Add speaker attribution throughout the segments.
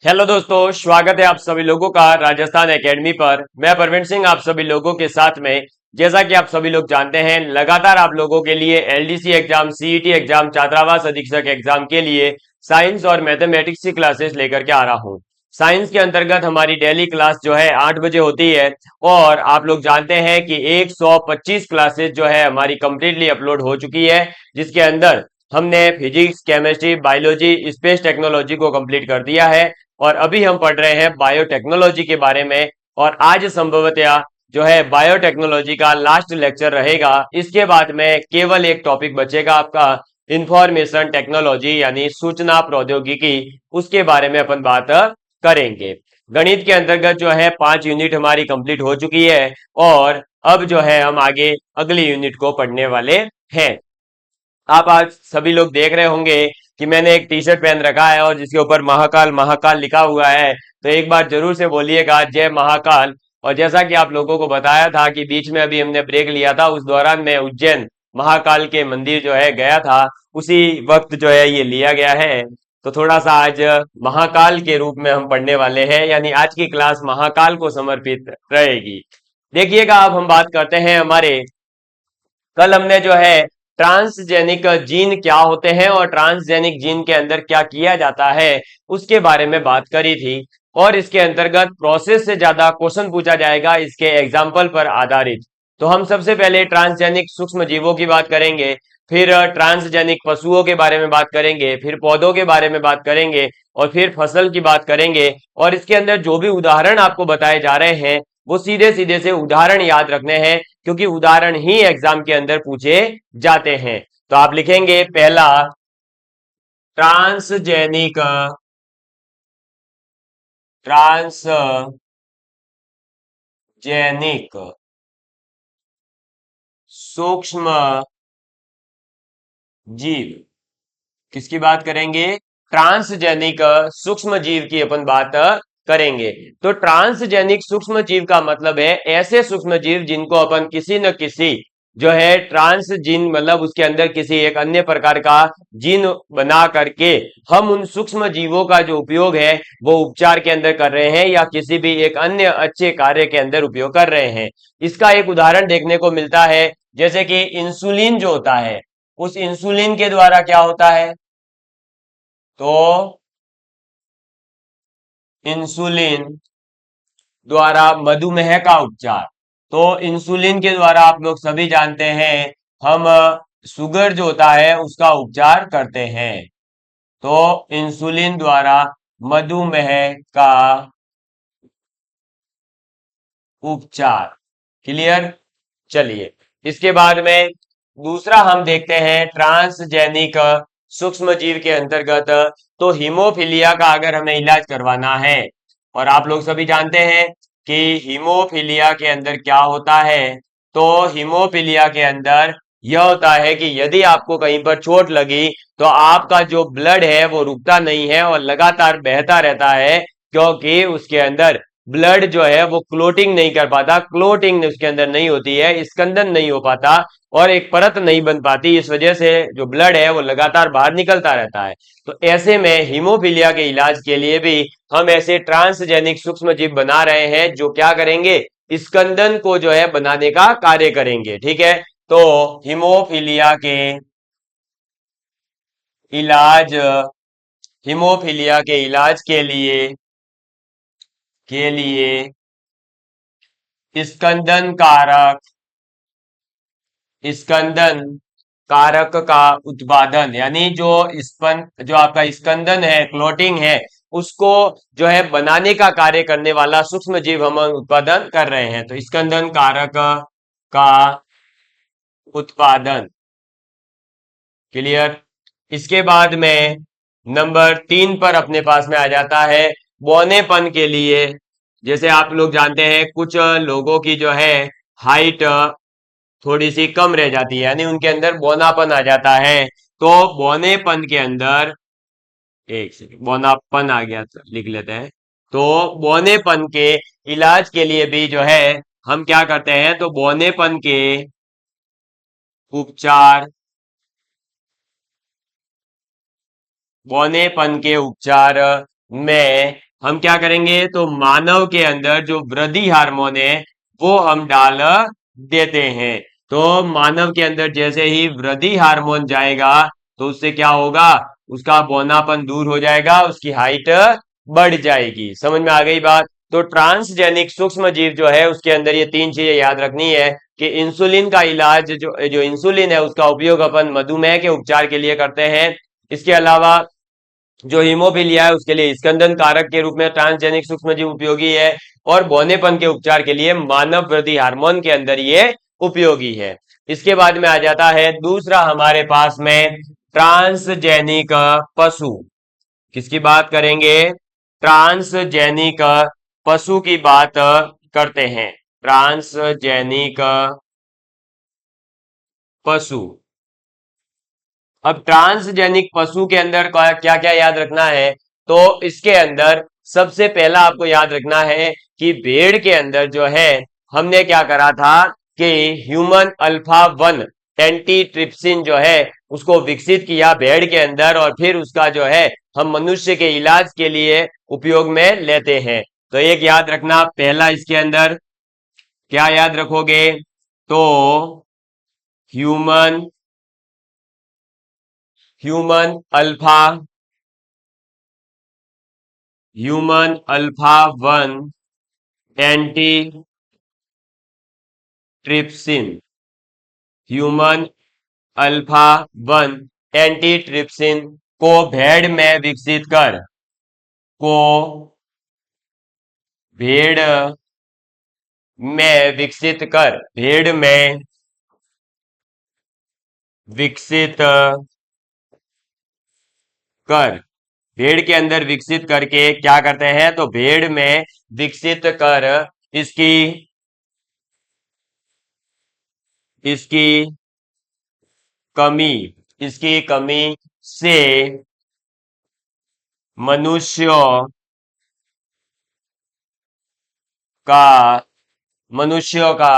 Speaker 1: Hello दोस्तों, स्वागत है आप सभी लोगों का राजस्थान एकेडमी पर। मैं परवीन सिंह आप सभी लोगों के साथ में। जैसा कि आप सभी लोग जानते हैं, लगातार आप लोगों के लिए एलडीसी एग्जाम, सीईटी एग्जाम, छात्रावास अधीक्षक एग्जाम के लिए साइंस और मैथमेटिक्स की क्लासेस लेकर के आ रहा हूं। साइंस के अंतर्गत हमारी डेली क्लास जो है 8 बजे होती है और आप लोग जानते हैं कि 125 क्लासेस जो है हमारी कंप्लीटली अपलोड हो चुकी है, जिसके अंदर हमने physics, chemistry, biology, space technology को कंप्लीट कर दिया है और अभी हम पढ़ रहे हैं बायोटेक्नोलॉजी के बारे में। और आज संभवतया जो है बायोटेक्नोलॉजी का लास्ट लेक्चर रहेगा। इसके बाद में केवल एक टॉपिक बचेगा आपका, इंफॉर्मेशन टेक्नोलॉजी यानी सूचना प्रौद्योगिकी। उसके बारे में अपन बात करेंगे। गणित के अंतर्गत जो है 5 यूनिट हमारी कंप्लीट हो चुकी है और अब जो है हम आगे अगली यूनिट को पढ़ने वाले हैं। आप आज सभी लोग देख रहे होंगे कि मैंने एक टी शर्ट पहन रखा है और जिसके ऊपर महाकाल महाकाल लिखा हुआ है। तो एक बार जरूर से बोलिएगा जय महाकाल। और जैसा कि आप लोगों को बताया था कि बीच में अभी हमने ब्रेक लिया था, उस दौरान मैं उज्जैन महाकाल के मंदिर जो है गया था। उसी वक्त जो है ये लिया गया है। तो थोड़ा सा आज महाकाल के रूप में हम पढ़ने वाले हैं, यानी आज की क्लास महाकाल को समर्पित रहेगी। देखिएगा, अब हम बात करते हैं हमारे, कल हमने जो है ट्रांसजेनिक जीन क्या होते हैं और ट्रांसजेनिक जीन के अंदर क्या किया जाता है उसके बारे में बात करी थी। और इसके अंतर्गत प्रोसेस से ज्यादा क्वेश्चन पूछा जाएगा इसके एग्जाम्पल पर आधारित। तो हम सबसे पहले ट्रांसजेनिक सूक्ष्म जीवों की बात करेंगे, फिर ट्रांसजेनिक पशुओं के बारे में बात करेंगे, फिर पौधों के बारे में बात करेंगे और फिर फसल की बात करेंगे। और इसके अंदर जो भी उदाहरण आपको बताए जा रहे हैं वो सीधे सीधे से उदाहरण याद रखने हैं, क्योंकि उदाहरण ही एग्जाम के अंदर पूछे जाते हैं। तो आप लिखेंगे पहला, ट्रांसजेनिक ट्रांसजेनिक सूक्ष्म जीव। किसकी बात करेंगे? ट्रांसजेनिक सूक्ष्म जीव की अपन बात करेंगे। तो ट्रांसजेनिक सूक्ष्म जीव का मतलब है ऐसे सूक्ष्म जीव जिनको अपन किसी न किसी जो है ट्रांस जीन, मतलब उसके अंदर किसी एक अन्य प्रकार का जीन बना करके हम उन सूक्ष्म जीवों का जो उपयोग है वो उपचार के अंदर कर रहे हैं या किसी भी एक अन्य अच्छे कार्य के अंदर उपयोग कर रहे हैं। इसका एक उदाहरण देखने को मिलता है, जैसे कि इंसुलिन जो होता है, उस इंसुलिन के द्वारा क्या होता है? तो इंसुलिन द्वारा मधुमेह का उपचार। तो इंसुलिन के द्वारा आप लोग सभी जानते हैं हम शुगर जो होता है उसका उपचार करते हैं। तो इंसुलिन द्वारा मधुमेह का उपचार। क्लियर? चलिए, इसके बाद में दूसरा हम देखते हैं ट्रांसजेनिक सूक्ष्म जीव के अंतर्गत। तो हीमोफीलिया का अगर हमें इलाज करवाना है, और आप लोग सभी जानते हैं कि हीमोफीलिया के अंदर क्या होता है। तो हीमोफीलिया के अंदर यह होता है कि यदि आपको कहीं पर चोट लगी तो आपका जो ब्लड है वो रुकता नहीं है और लगातार बहता रहता है, क्योंकि उसके अंदर ब्लड जो है वो क्लोटिंग नहीं कर पाता, क्लोटिंग उसके अंदर नहीं होती है, स्कंदन नहीं हो पाता और एक परत नहीं बन पाती। इस वजह से जो ब्लड है वो लगातार बाहर निकलता रहता है। तो ऐसे में हीमोफीलिया के इलाज के लिए भी हम ऐसे ट्रांसजेनिक सूक्ष्म जीव बना रहे हैं जो क्या करेंगे? स्कंदन को जो है बनाने का कार्य करेंगे। ठीक है? तो हीमोफीलिया के इलाज, हीमोफीलिया के इलाज के लिए स्कंदन कारक, स्कंदन कारक का उत्पादन, यानी जो आपका स्कंदन है, क्लोटिंग है, उसको जो है बनाने का कार्य करने वाला सूक्ष्म जीव हम उत्पादन कर रहे हैं। तो स्कंदन कारक का उत्पादन। क्लियर? इसके बाद में नंबर 3 पर अपने पास में आ जाता है बौनेपन के लिए। जैसे आप लोग जानते हैं कुछ लोगों की जो है हाइट थोड़ी सी कम रह जाती है, यानी उनके अंदर बौनापन आ जाता है। तो बौनेपन के अंदर, एक सेकंड, बौनापन आ गया तो लिख लेते हैं। तो बौनेपन के इलाज के लिए भी जो है हम क्या करते हैं? तो उपचार बौनेपन के उपचार में हम क्या करेंगे, तो मानव के अंदर जो वृद्धि हार्मोन है वो हम डाल देते हैं। तो मानव के अंदर जैसे ही वृद्धि हार्मोन जाएगा तो उससे क्या होगा, उसका बौनापन दूर हो जाएगा, उसकी हाइट बढ़ जाएगी। समझ में आ गई बात। तो ट्रांसजेनिक सूक्ष्म जीव जो है उसके अंदर ये तीन चीजें याद रखनी है कि इंसुलिन का इलाज, जो जो इंसुलिन है उसका उपयोग अपन मधुमेह के उपचार के लिए करते हैं। इसके अलावा जो हीमोफीलिया है उसके लिए स्कंदन कारक के रूप में ट्रांसजेनिक सूक्ष्मजीव उपयोगी है, और बौनेपन के उपचार के लिए मानव वृद्धि हार्मोन के अंदर ये उपयोगी है। इसके बाद में आ जाता है दूसरा हमारे पास में ट्रांसजेनिक पशु। किसकी बात करेंगे, ट्रांसजेनिक पशु की बात करते हैं। ट्रांसजेनिक पशु। अब ट्रांसजेनिक पशु के अंदर क्या क्या याद रखना है, तो इसके अंदर सबसे पहला आपको याद रखना है कि भेड़ के अंदर जो है हमने क्या करा था कि ह्यूमन अल्फा 1 एंटी ट्रिप्सिन जो है उसको विकसित किया भेड़ के अंदर, और फिर उसका जो है हम मनुष्य के इलाज के लिए उपयोग में लेते हैं। तो एक याद रखना, पहला इसके अंदर क्या याद रखोगे, तो human human alpha human alpha 1 anti trypsin. Human alpha 1 anti trypsin को भेड़ में विकसित कर, को भेड़ में विकसित कर, भेड़ में विकसित कर, भेड़ के अंदर विकसित करके क्या करते हैं, तो भेड़ में विकसित कर इसकी इसकी कमी इसकी कमी से मनुष्यों का मनुष्यों का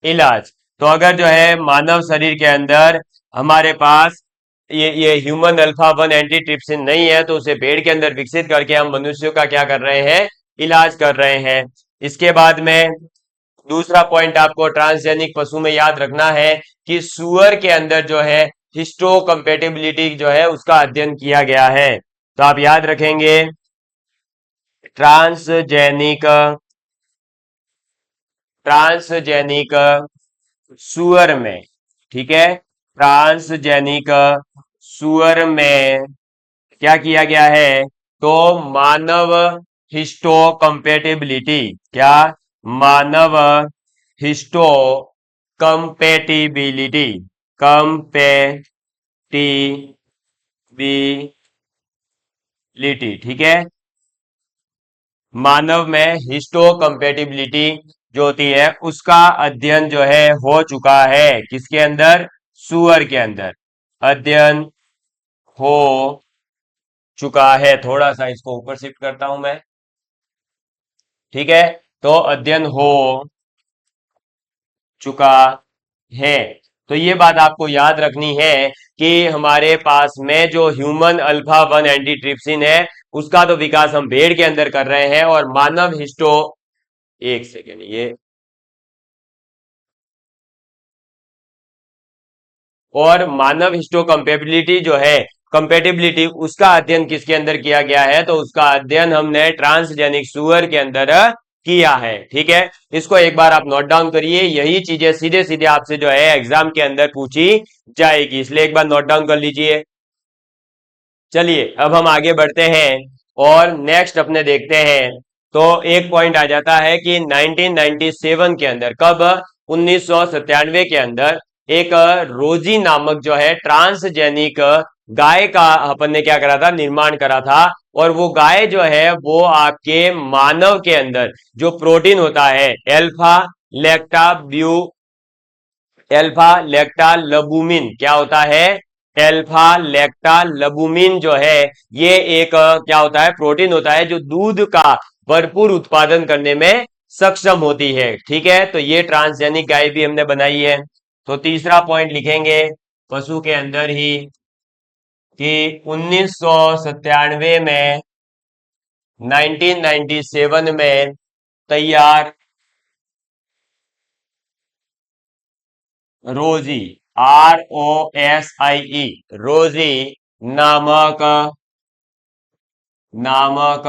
Speaker 1: इलाज। तो अगर जो है मानव शरीर के अंदर हमारे पास ये ह्यूमन अल्फा 1 एंटी ट्रिप्सिन नहीं है, तो उसे भेड़ के अंदर विकसित करके हम मनुष्यों का क्या कर रहे हैं, इलाज कर रहे हैं। इसके बाद में दूसरा पॉइंट आपको ट्रांसजेनिक पशु में याद रखना है कि सुअर के अंदर जो है हिस्टो कंपेटिबिलिटी जो है उसका अध्ययन किया गया है। तो आप याद रखेंगे ट्रांसजेनिक ट्रांसजेनिक सुअर में, ठीक है, ट्रांसजेनिक सुअर में क्या किया गया है, तो मानव हिस्टो कंपेटिबिलिटी, क्या, मानव हिस्टो कंपेटिबिलिटी ठीक है, मानव में हिस्टो कंपेटिबिलिटी जो होती है उसका अध्ययन जो है हो चुका है, किसके अंदर, सुअर के अंदर अध्ययन हो चुका है। थोड़ा सा इसको ऊपर शिफ्ट करता हूं मैं, ठीक है, तो अध्ययन हो चुका है। तो ये बात आपको याद रखनी है कि हमारे पास में जो ह्यूमन अल्फा 1 एंटीट्रिप्सिन है उसका तो विकास हम भेड़ के अंदर कर रहे हैं, और मानव हिस्टो, एक सेकेंड, ये और मानव हिस्टो कंपेबिलिटी जो है, कंपेटिबिलिटी उसका अध्ययन किसके अंदर किया गया है, तो उसका अध्ययन हमने ट्रांसजेनिक सुअर के अंदर किया है। ठीक है, इसको एक बार आप नोट डाउन करिए, यही चीजें सीधे सीधे आपसे जो है एग्जाम के अंदर पूछी जाएगी, इसलिए एक बार नोट डाउन कर लीजिए। चलिए अब हम आगे बढ़ते हैं और नेक्स्ट अपने देखते हैं। तो एक पॉइंट आ जाता है कि 1997 के अंदर, कब, 1997 के अंदर एक रोजी नामक जो है ट्रांसजेनिक गाय का अपन ने क्या करा था, निर्माण करा था। और वो गाय जो है वो आपके मानव के अंदर जो प्रोटीन होता है एल्फा लेक्टा लबुमिन, क्या होता है, एल्फा लेक्टा लबुमिन जो है ये एक क्या होता है, प्रोटीन होता है जो दूध का भरपूर उत्पादन करने में सक्षम होती है। ठीक है, तो ये ट्रांसजेनिक गाय भी हमने बनाई है। तो तीसरा पॉइंट लिखेंगे पशु के अंदर ही कि 1997 में 1997 में तैयार रोजी, ROSIE, रोजी नामक नामक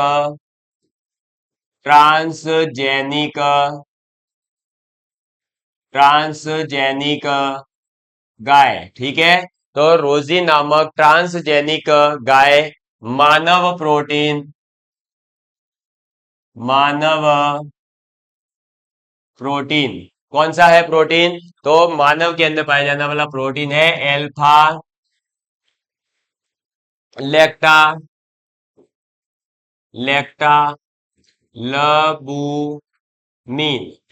Speaker 1: ट्रांसजेनिक ट्रांसजेनिक गाय। ठीक है, तो रोजी नामक ट्रांसजेनिक गाय मानव प्रोटीन, कौन सा है प्रोटीन? तो मानव के अंदर पाया जाने वाला प्रोटीन है एल्फा लेक्टा लेक्टा लबुमिन।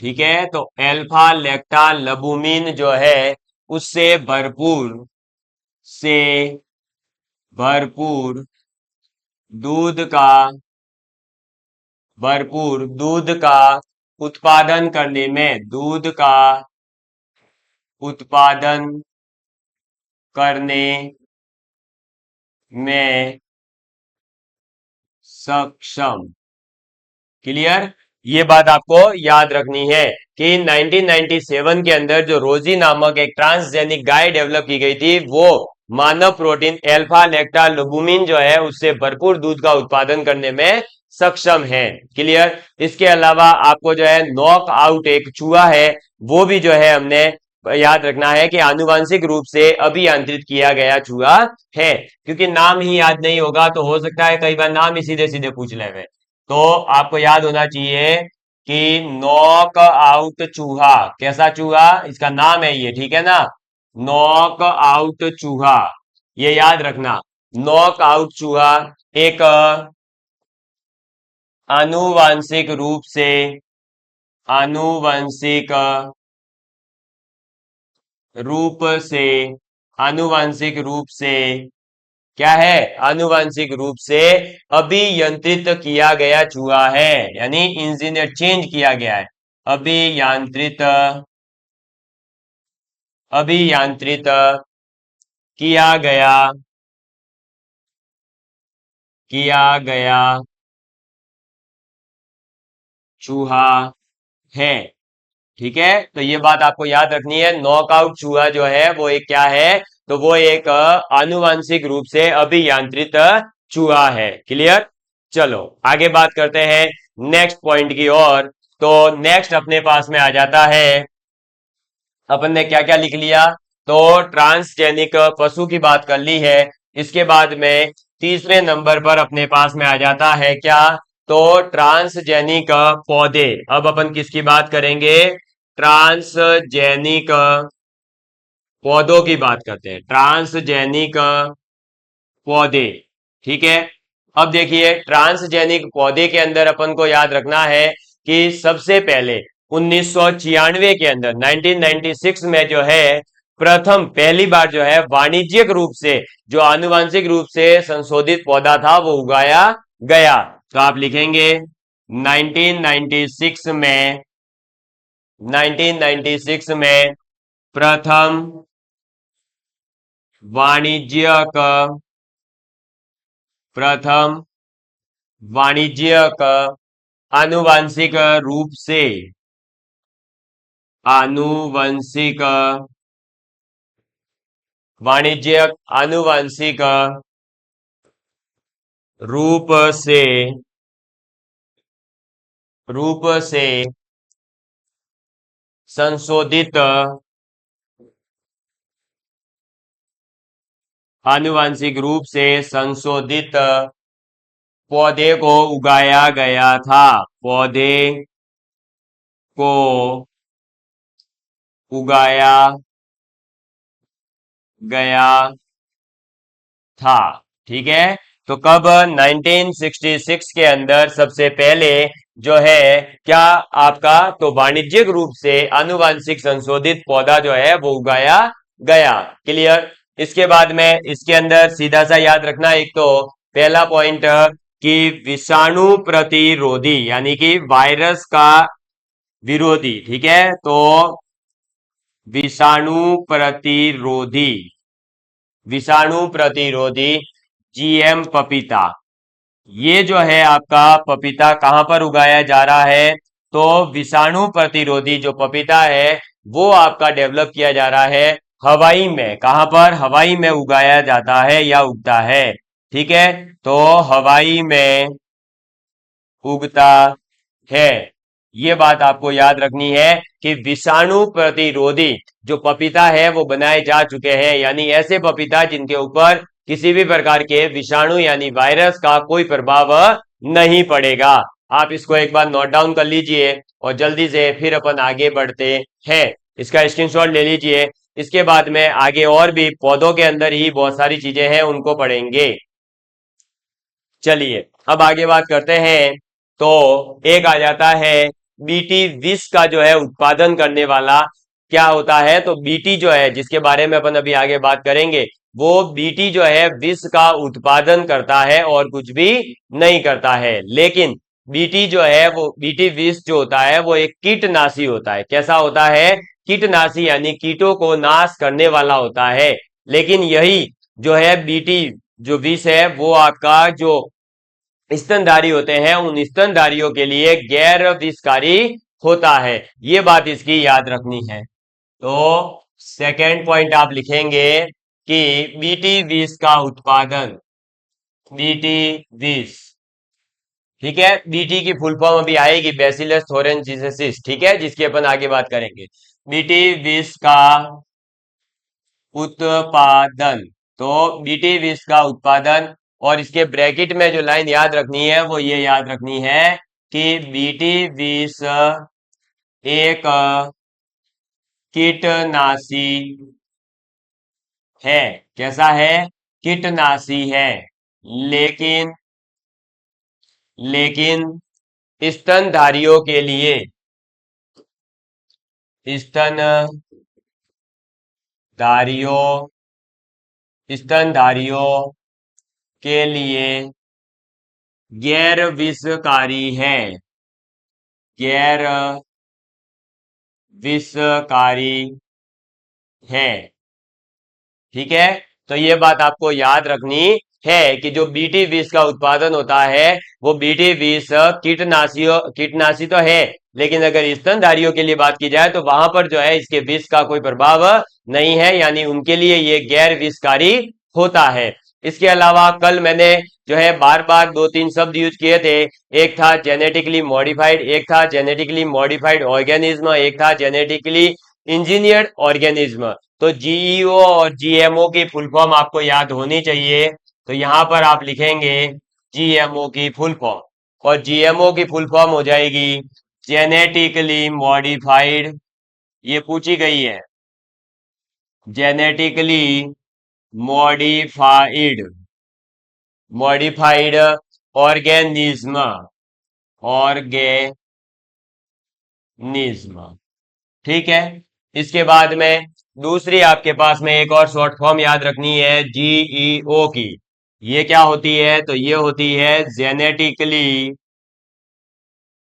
Speaker 1: ठीक है, तो एल्फा लेक्टा लबुमिन जो है उससे से भरपूर दूध का उत्पादन करने में उत्पादन करने में सक्षम। क्लियर? ये बात आपको याद रखनी है कि 1997 के अंदर जो रोजी नामक एक ट्रांसजेनिक गाय डेवलप की गई थी वो मानव प्रोटीन एल्फा लेक्टा लुबुमिन जो है उससे भरपूर दूध का उत्पादन करने में सक्षम है। क्लियर? इसके अलावा आपको जो है नॉक आउट एक चूहा है वो भी जो है हमने याद रखना है कि आनुवांशिक रूप से अभियांत्रित किया गया चूहा है, क्योंकि नाम ही याद नहीं होगा तो हो सकता है कई बार नाम ही सीधे सीधे पूछ ले। तो आपको याद होना चाहिए कि नॉक आउट चूहा, कैसा चूहा? इसका नाम है ये, ठीक है ना, नॉक आउट चूहा, ये याद रखना। नॉक आउट चूहा एक आनुवांशिक रूप से आनुवांशिक रूप से आनुवांशिक रूप से क्या है? आनुवांशिक रूप से अभियंत्रित किया गया चूहा है, यानी इंजीनियर चेंज किया गया है। अभियांत्रित अभियांत्रित किया गया चूहा है। ठीक है, तो ये बात आपको याद रखनी है। नॉकआउट चूहा जो है वो एक क्या है? तो वो एक आनुवांशिक रूप से अभियांत्रित चूहा है। क्लियर? चलो आगे बात करते हैं नेक्स्ट पॉइंट की ओर। तो नेक्स्ट अपने पास में आ जाता है, अपन ने क्या क्या लिख लिया? तो ट्रांसजेनिक पशु की बात कर ली है। इसके बाद में तीसरे नंबर पर अपने पास में आ जाता है क्या? तो ट्रांसजेनिक पौधे। अब अपन किसकी बात करेंगे? ट्रांसजेनिक पौधों की बात करते हैं, ट्रांसजेनिक पौधे। ठीक है, अब देखिए ट्रांसजेनिक पौधे के अंदर अपन को याद रखना है कि सबसे पहले 1996 के अंदर 1996 में जो है प्रथम पहली बार जो है वाणिज्यिक रूप से जो आनुवांशिक रूप से संशोधित पौधा था वो उगाया गया। तो आप लिखेंगे 1996 में प्रथम वाणिज्यिक प्रथम वाणिज्यिक आनुवांशिक रूप से आनुवंशिक वाणिज्यिक आनुवांशिक रूप से संशोधित आनुवांशिक रूप से संशोधित पौधे को उगाया गया था। पौधे को उगाया गया था। ठीक है, तो कब? 1966 के अंदर सबसे पहले जो है क्या आपका? तो वाणिज्यिक रूप से आनुवांशिक संशोधित पौधा जो है वो उगाया गया। क्लियर? इसके बाद में इसके अंदर सीधा सा याद रखना, एक तो पहला पॉइंट कि विषाणु प्रतिरोधी यानी कि वायरस का विरोधी। ठीक है, तो विषाणु प्रतिरोधी जीएम पपीता, ये जो है आपका पपीता कहां पर उगाया जा रहा है? तो विषाणु प्रतिरोधी जो पपीता है वो आपका डेवलप किया जा रहा है हवाई में। कहां पर? हवाई में उगाया जाता है या उगता है। ठीक है, तो हवाई में उगता है। ये बात आपको याद रखनी है कि विषाणु प्रतिरोधी जो पपीता है वो बनाए जा चुके हैं, यानी ऐसे पपीता जिनके ऊपर किसी भी प्रकार के विषाणु यानी वायरस का कोई प्रभाव नहीं पड़ेगा। आप इसको एक बार नोट डाउन कर लीजिए और जल्दी से फिर अपन आगे बढ़ते हैं। इसका स्क्रीनशॉट ले लीजिए। इसके बाद में आगे और भी पौधों के अंदर ही बहुत सारी चीजें हैं, उनको पढ़ेंगे। चलिए अब आगे बात करते हैं। तो एक आ जाता है बीटी विष का जो है उत्पादन करने वाला क्या होता है? तो बीटी जो है जिसके बारे में अपन अभी आगे बात करेंगे, वो बीटी जो है विष का उत्पादन करता है और कुछ भी नहीं करता है। लेकिन बीटी जो है वो बीटी विष जो होता है वो एक कीटनाशी होता है। कैसा होता है? कीटनाशी यानी कीटों को नाश करने वाला होता है। लेकिन यही जो है बीटी जो विष है वो आपका जो स्तनधारी होते हैं उन स्तनधारियों के लिए गैर विषकारी होता है। ये बात इसकी याद रखनी है। तो सेकेंड पॉइंट आप लिखेंगे कि बीटी विष का उत्पादन, बीटी विष, ठीक है, बीटी की फुल फॉर्म अभी आएगी, बेसिलस थोरेंजिसेसिस, ठीक है, जिसकी अपन आगे बात करेंगे। बीटी विष का उत्पादन, तो बीटी विष का उत्पादन, और इसके ब्रैकेट में जो लाइन याद रखनी है वो ये याद रखनी है कि बीटी विष एक कीटनाशी है। कैसा है? कीटनाशी है। लेकिन लेकिन स्तनधारियों के लिए, स्तनधारियों स्तनधारियों के लिए गैर विषकारी है, गैर विषकारी है। ठीक है, तो ये बात आपको याद रखनी है कि जो बीटी विष का उत्पादन होता है वो बीटी विष कीटनाशी तो है, लेकिन अगर स्तनधारियों के लिए बात की जाए तो वहां पर जो है इसके विष का कोई प्रभाव नहीं है, यानी उनके लिए ये गैर विषकारी होता है। इसके अलावा कल मैंने जो है बार बार दो तीन शब्द यूज किए थे। एक था जेनेटिकली मॉडिफाइड, एक था जेनेटिकली मॉडिफाइड ऑर्गेनिज्म, एक था जेनेटिकली इंजीनियर्ड ऑर्गेनिज्म। तो जीईओ और जीएमओ की फुल फॉर्म आपको याद होनी चाहिए। तो यहां पर आप लिखेंगे जीएमओ की फुल फॉर्म, और जीएमओ की फुल फॉर्म हो जाएगी जेनेटिकली मॉडिफाइड, ये पूछी गई है, genetically modified, modified organism, organism, ठीक है। इसके बाद में दूसरी आपके पास में एक और शॉर्ट फॉर्म याद रखनी है जीईओ की। ये क्या होती है? तो ये होती है जेनेटिकली,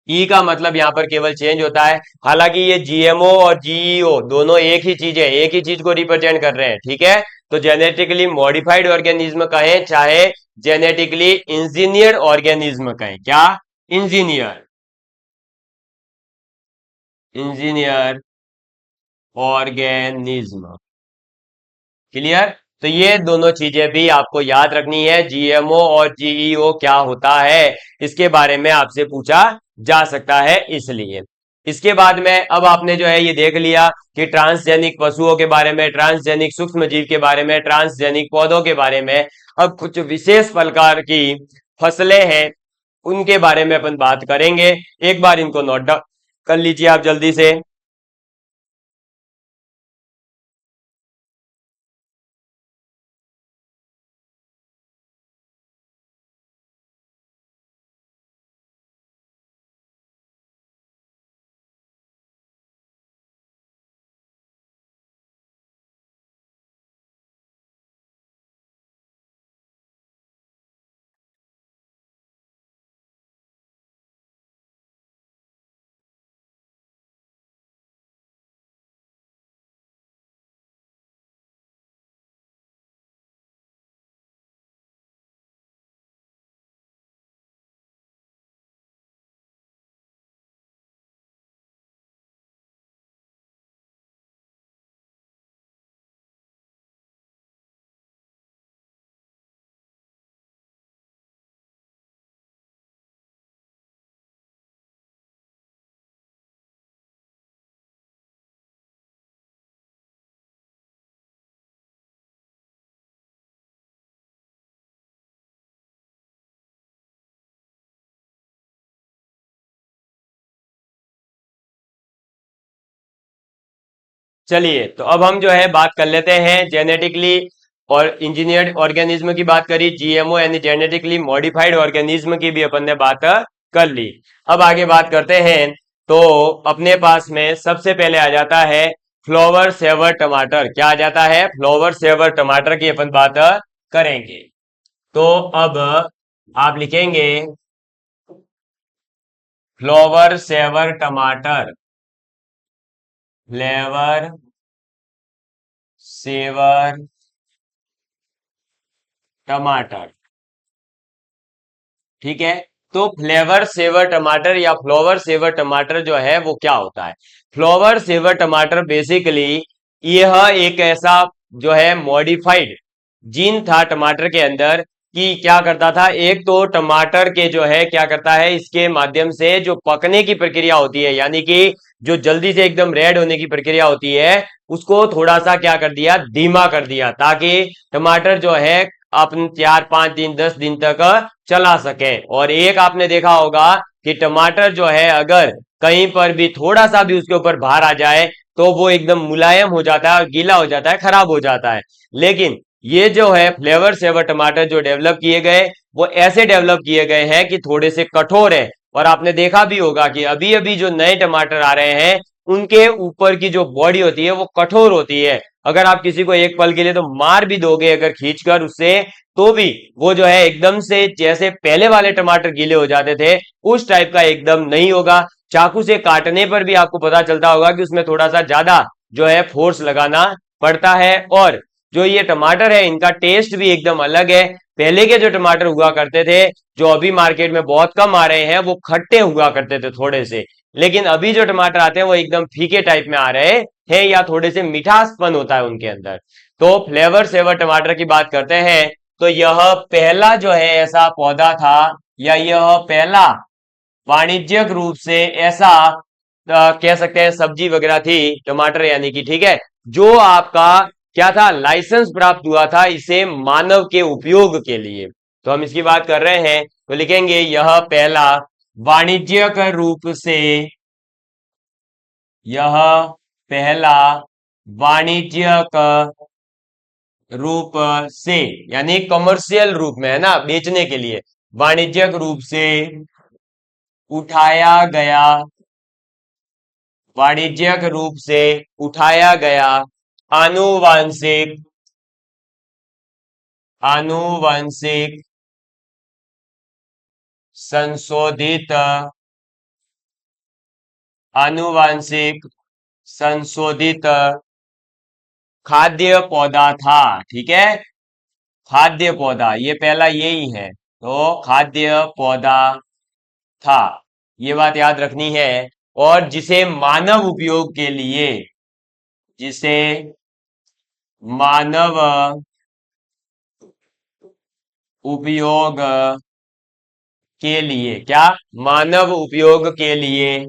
Speaker 1: ई का मतलब यहां पर केवल चेंज होता है, हालांकि ये जीएमओ और जीईओ दोनों एक ही चीज है, एक ही चीज को रिप्रेजेंट कर रहे हैं। ठीक है, तो जेनेटिकली मॉडिफाइड ऑर्गेनिज्म कहें चाहे जेनेटिकली इंजीनियर ऑर्गेनिज्म कहें, क्या? Engineer, engineer organism. क्लियर? तो ये दोनों चीजें भी आपको याद रखनी है। जीएमओ और जीईओ क्या होता है इसके बारे में आपसे पूछा जा सकता है, इसलिए। इसके बाद में अब आपने जो है ये देख लिया कि ट्रांसजेनिक पशुओं के बारे में, ट्रांसजेनिक सूक्ष्म जीव के बारे में, ट्रांसजेनिक पौधों के बारे में। अब कुछ विशेष प्रकार की फसलें हैं उनके बारे में अपन बात करेंगे। एक बार इनको नोट डाउन कर लीजिए आप जल्दी से। चलिए, तो अब हम जो है बात कर लेते हैं जेनेटिकली और इंजीनियर्ड ऑर्गेनिज्म की बात करी, जीएमओ यानी जेनेटिकली मॉडिफाइड ऑर्गेनिज्म की भी अपन ने बात कर ली। अब आगे बात करते हैं। तो अपने पास में सबसे पहले आ जाता है फ्लावर सेवर टमाटर। क्या आ जाता है? फ्लावर सेवर टमाटर की अपन बात करेंगे। तो अब आप लिखेंगे फ्लावर सेवर टमाटर, फ्लेवर सेवर टमाटर। ठीक है। तो फ्लेवर सेवर टमाटर या फ्लावर सेवर टमाटर जो है वो क्या होता है? फ्लावर सेवर टमाटर बेसिकली यह एक ऐसा जो है मॉडिफाइड जीन था टमाटर के अंदर कि क्या करता था, एक तो टमाटर के जो है क्या करता है, इसके माध्यम से जो पकने की प्रक्रिया होती है, यानी कि जो जल्दी से एकदम रेड होने की प्रक्रिया होती है, उसको थोड़ा सा क्या कर दिया, धीमा कर दिया, ताकि टमाटर जो है अपन 4 5 दिन 10 दिन तक चला सके। और एक आपने देखा होगा कि टमाटर जो है अगर कहीं पर भी थोड़ा सा भी उसके ऊपर भार आ जाए तो वो एकदम मुलायम हो जाता है और गीला हो जाता है, खराब हो जाता है। लेकिन ये जो है फ्लेवर सेवर टमाटर जो डेवलप किए गए, वो ऐसे डेवलप किए गए हैं कि थोड़े से कठोर है। और आपने देखा भी होगा कि अभी अभी जो नए टमाटर आ रहे हैं उनके ऊपर की जो बॉडी होती है वो कठोर होती है। अगर आप किसी को एक पल के लिए तो मार भी दोगे अगर खींचकर उससे, तो भी वो जो है एकदम से जैसे पहले वाले टमाटर गीले हो जाते थे उस टाइप का एकदम नहीं होगा। चाकू से काटने पर भी आपको पता चलता होगा कि उसमें थोड़ा सा ज्यादा जो है फोर्स लगाना पड़ता है। और जो ये टमाटर है इनका टेस्ट भी एकदम अलग है। पहले के जो टमाटर हुआ करते थे, जो अभी मार्केट में बहुत कम आ रहे हैं, वो खट्टे हुआ करते थे थोड़े से। लेकिन अभी जो टमाटर आते हैं वो एकदम फीके टाइप में आ रहे हैं या थोड़े से मिठासपन होता है उनके अंदर। तो फ्लेवर सेवर टमाटर की बात करते हैं। तो यह पहला जो है ऐसा पौधा था, या यह पहला वाणिज्यिक रूप से ऐसा कह सकते हैं सब्जी वगैरह थी, टमाटर यानी कि, ठीक है, जो आपका क्या था, लाइसेंस प्राप्त हुआ था इसे मानव के उपयोग के लिए। तो हम इसकी बात कर रहे हैं तो लिखेंगे यह पहला वाणिज्यिक रूप से, यह पहला वाणिज्यिक रूप से, यानी कमर्शियल रूप में, है ना, बेचने के लिए, वाणिज्यिक रूप से उठाया गया, वाणिज्यिक रूप से उठाया गया आनुवांशिक, आनुवांशिक संशोधित, आनुवांशिक संशोधित खाद्य पौधा था। ठीक है, खाद्य पौधा ये पहला यही है, तो खाद्य पौधा था, ये बात याद रखनी है। और जिसे मानव उपयोग के लिए, जिसे मानव उपयोग के लिए, क्या, मानव उपयोग के लिए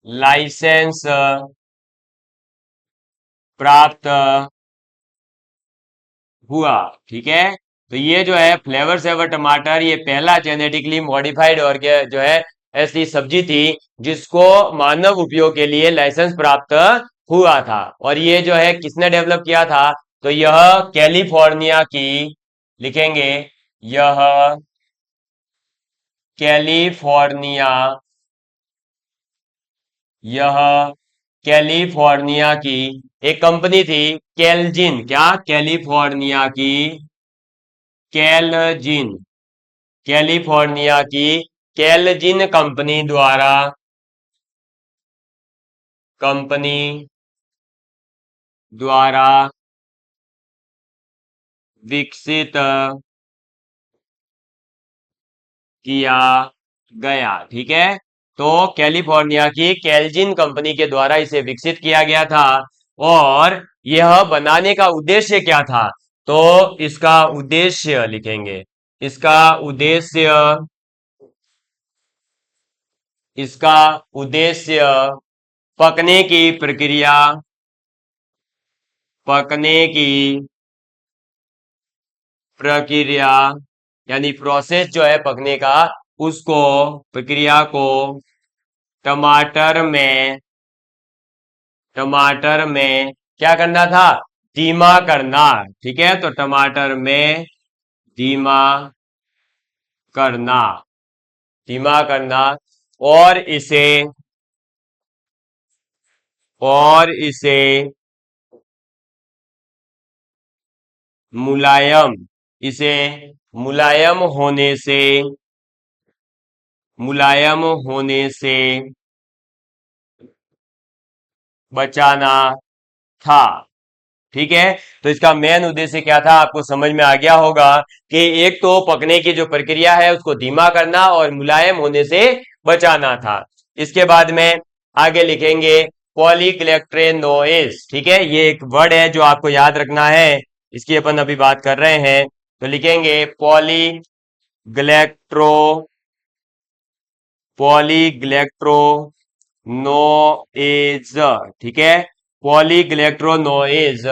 Speaker 1: लाइसेंस प्राप्त हुआ। ठीक है, तो ये जो है फ्लेवर सेवर टमाटर ये पहला जेनेटिकली मॉडिफाइड और जो है ऐसी सब्जी थी जिसको मानव उपयोग के लिए लाइसेंस प्राप्त हुआ था। और ये जो है किसने डेवलप किया था? तो यह कैलिफोर्निया की, लिखेंगे यह कैलिफोर्निया, यह कैलिफोर्निया की एक कंपनी थी, कैलजिन, क्या, कैलिफोर्निया की कैलजिन, कैलिफोर्निया की कैलजिन कंपनी द्वारा, कंपनी द्वारा विकसित किया गया। ठीक है, तो कैलिफोर्निया की कैलजिन कंपनी के द्वारा इसे विकसित किया गया था। और यह बनाने का उद्देश्य क्या था? तो इसका उद्देश्य लिखेंगे, इसका उद्देश्य, इसका उद्देश्य पकने की प्रक्रिया, पकने की प्रक्रिया यानी प्रोसेस जो है पकने का, उसको, प्रक्रिया को टमाटर में क्या करना था? धीमा करना। ठीक है, तो टमाटर में धीमा करना, धीमा करना। और इसे और इसे मुलायम, इसे मुलायम होने से बचाना था। ठीक है, तो इसका मेन उद्देश्य क्या था आपको समझ में आ गया होगा कि एक तो पकने की जो प्रक्रिया है उसको धीमा करना और मुलायम होने से बचाना था। इसके बाद में आगे लिखेंगे पॉलीग्लैक्ट्रेनोइज। ठीक है, ये एक वर्ड है जो आपको याद रखना है, इसकी अपन अभी बात कर रहे हैं। तो लिखेंगे पॉलीग्लैक्ट्रोनोएज। ठीक है, पॉलीग्लैक्ट्रोनोएज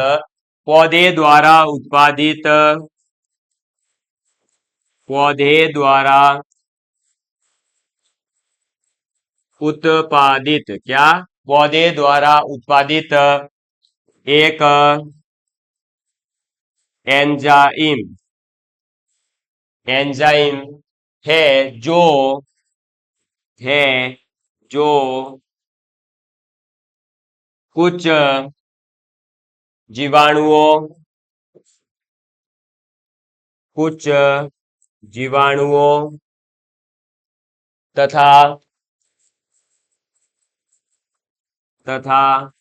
Speaker 1: पौधे द्वारा उत्पादित क्या? पौधे द्वारा उत्पादित एक एंजाइम एंजाइम है जो है जो कुछ जीवाणुओं कुछ जीवाणुओं तथा तथा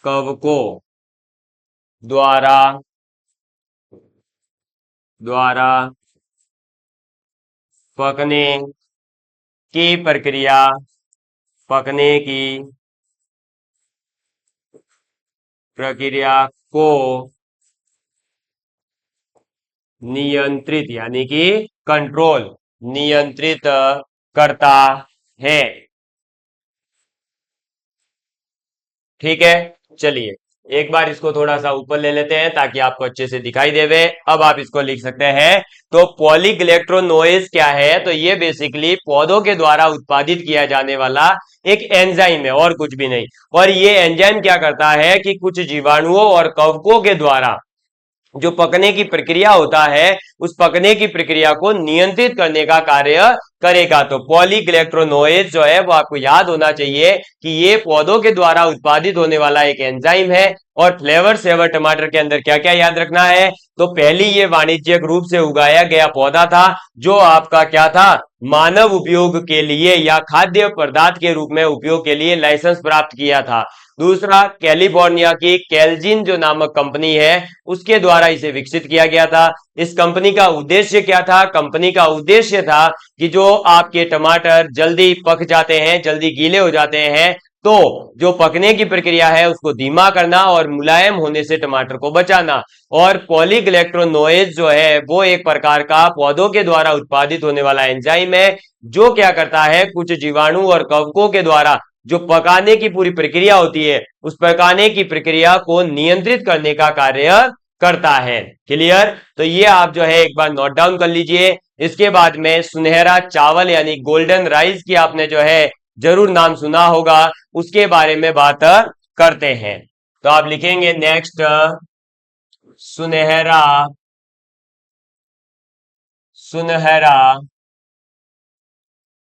Speaker 1: कवकों द्वारा द्वारा पकने की प्रक्रिया पकने की प्रक्रिया को नियंत्रित यानी कि कंट्रोल नियंत्रित करता है। ठीक है, चलिए एक बार इसको थोड़ा सा ऊपर ले लेते हैं ताकि आपको अच्छे से दिखाई देवे। अब आप इसको लिख सकते हैं। तो पॉलीग्लैक्ट्रोनोएज क्या है? तो ये बेसिकली पौधों के द्वारा उत्पादित किया जाने वाला एक एंजाइम है और कुछ भी नहीं। और ये एंजाइम क्या करता है कि कुछ जीवाणुओं और कवकों के द्वारा जो पकने की प्रक्रिया होता है उस पकने की प्रक्रिया को नियंत्रित करने का कार्य करेगा। तो पॉलीग्लैक्ट्रोनोएज जो है वो आपको याद होना चाहिए कि ये पौधों के द्वारा उत्पादित होने वाला एक एंजाइम है। और फ्लेवर सेवर टमाटर के अंदर क्या क्या याद रखना है? तो पहली ये वाणिज्यिक रूप से उगाया गया पौधा था जो आपका क्या था? मानव उपयोग के लिए या खाद्य पदार्थ के रूप में उपयोग के लिए लाइसेंस प्राप्त किया था। दूसरा, कैलिफोर्निया की कैलजिन जो नामक कंपनी है उसके द्वारा इसे विकसित किया गया था। इस कंपनी का उद्देश्य क्या था? कंपनी का उद्देश्य था कि जो आपके टमाटर जल्दी पक जाते हैं, जल्दी गीले हो जाते हैं, तो जो पकने की प्रक्रिया है उसको धीमा करना और मुलायम होने से टमाटर को बचाना। और पॉलीग्लैक्ट्रोनोएज जो है वो एक प्रकार का पौधों के द्वारा उत्पादित होने वाला एंजाइम है जो क्या करता है? कुछ जीवाणु और कवकों के द्वारा जो पकाने की पूरी प्रक्रिया होती है उस पकाने की प्रक्रिया को नियंत्रित करने का कार्य करता है। क्लियर? तो ये आप जो है एक बार नोट डाउन कर लीजिए। इसके बाद में सुनहरा चावल यानी गोल्डन राइस की आपने जो है जरूर नाम सुना होगा, उसके बारे में बात करते हैं। तो आप लिखेंगे नेक्स्ट सुनहरा सुनहरा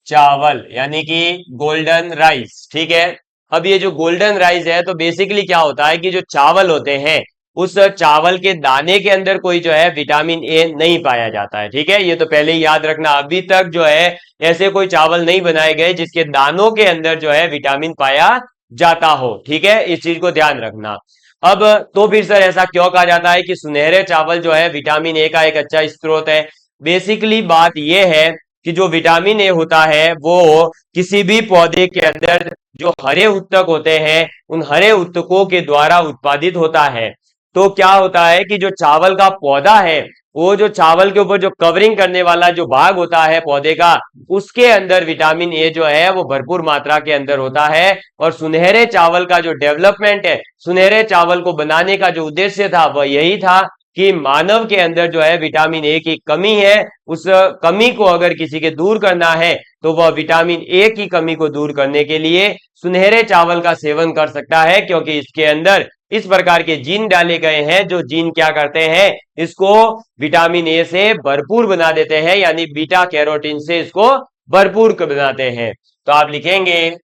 Speaker 1: चावल यानी कि गोल्डन राइस। ठीक है, अब ये जो गोल्डन राइस है तो बेसिकली क्या होता है कि जो चावल होते हैं उस चावल के दाने के अंदर कोई जो है विटामिन ए नहीं पाया जाता है। ठीक है, ये तो पहले ही याद रखना। अभी तक जो है ऐसे कोई चावल नहीं बनाए गए जिसके दानों के अंदर जो है विटामिन पाया जाता हो। ठीक है, इस चीज को ध्यान रखना। अब तो फिर सर ऐसा क्यों कहा जाता है कि सुनहरे चावल जो है विटामिन ए का एक अच्छा स्रोत है? बेसिकली बात यह है कि जो विटामिन ए होता है वो किसी भी पौधे के अंदर जो हरे उत्तक होते हैं उन हरे उत्तकों के द्वारा उत्पादित होता है। तो क्या होता है कि जो चावल का पौधा है वो जो चावल के ऊपर जो कवरिंग करने वाला जो भाग होता है पौधे का उसके अंदर विटामिन ए जो है वो भरपूर मात्रा के अंदर होता है। और सुनहरे चावल का जो डेवलपमेंट है, सुनहरे चावल को बनाने का जो उद्देश्य था वह यही था कि मानव के अंदर जो है विटामिन ए की कमी है, उस कमी को अगर किसी के दूर करना है तो वह विटामिन ए की कमी को दूर करने के लिए सुनहरे चावल का सेवन कर सकता है, क्योंकि इसके अंदर इस प्रकार के जीन डाले गए हैं जो जीन क्या करते हैं, इसको विटामिन ए से भरपूर बना देते हैं, यानी बीटा कैरोटीन से इसको भरपूर बनाते हैं। तो आप लिखेंगे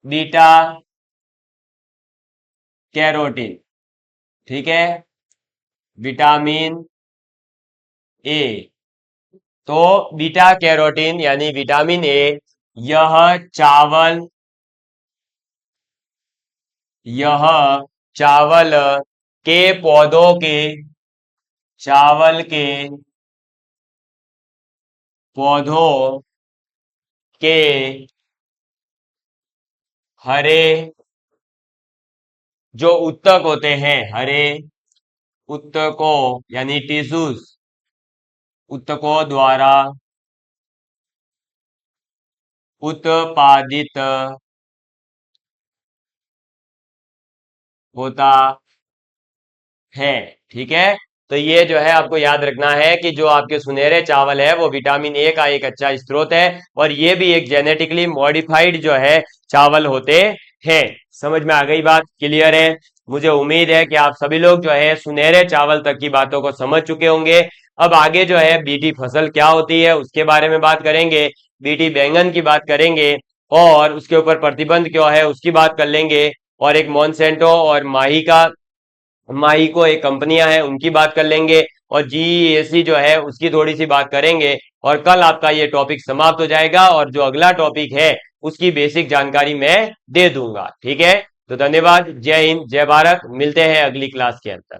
Speaker 1: बीटा कैरोटीन, ठीक है, विटामिन ए। तो बीटा कैरोटीन यानी विटामिन ए यह चावल यह चावल के पौधों के चावल के पौधों के हरे जो उत्तक होते हैं, हरे उत्तकों यानी टिश्यूज, उत्तकों द्वारा उत्पादित होता है, ठीक है। तो ये जो है आपको याद रखना है कि जो आपके सुनहरे चावल है वो विटामिन ए का एक अच्छा स्रोत है, और ये भी एक जेनेटिकली मॉडिफाइड जो है चावल होते हैं। समझ में आ गई बात? क्लियर है? मुझे उम्मीद है कि आप सभी लोग जो है सुनहरे चावल तक की बातों को समझ चुके होंगे। अब आगे जो है बीटी फसल क्या होती है उसके बारे में बात करेंगे, बीटी बैंगन की बात करेंगे, और उसके ऊपर प्रतिबंध क्यों है उसकी बात कर लेंगे, और एक मॉन्सेंटो और माही को एक कंपनियां हैं उनकी बात कर लेंगे, और जीएसी जो है उसकी थोड़ी सी बात करेंगे। और कल आपका ये टॉपिक समाप्त हो जाएगा, और जो अगला टॉपिक है उसकी बेसिक जानकारी मैं दे दूंगा, ठीक है। तो धन्यवाद, जय हिंद, जय भारत, मिलते हैं अगली क्लास के अंदर।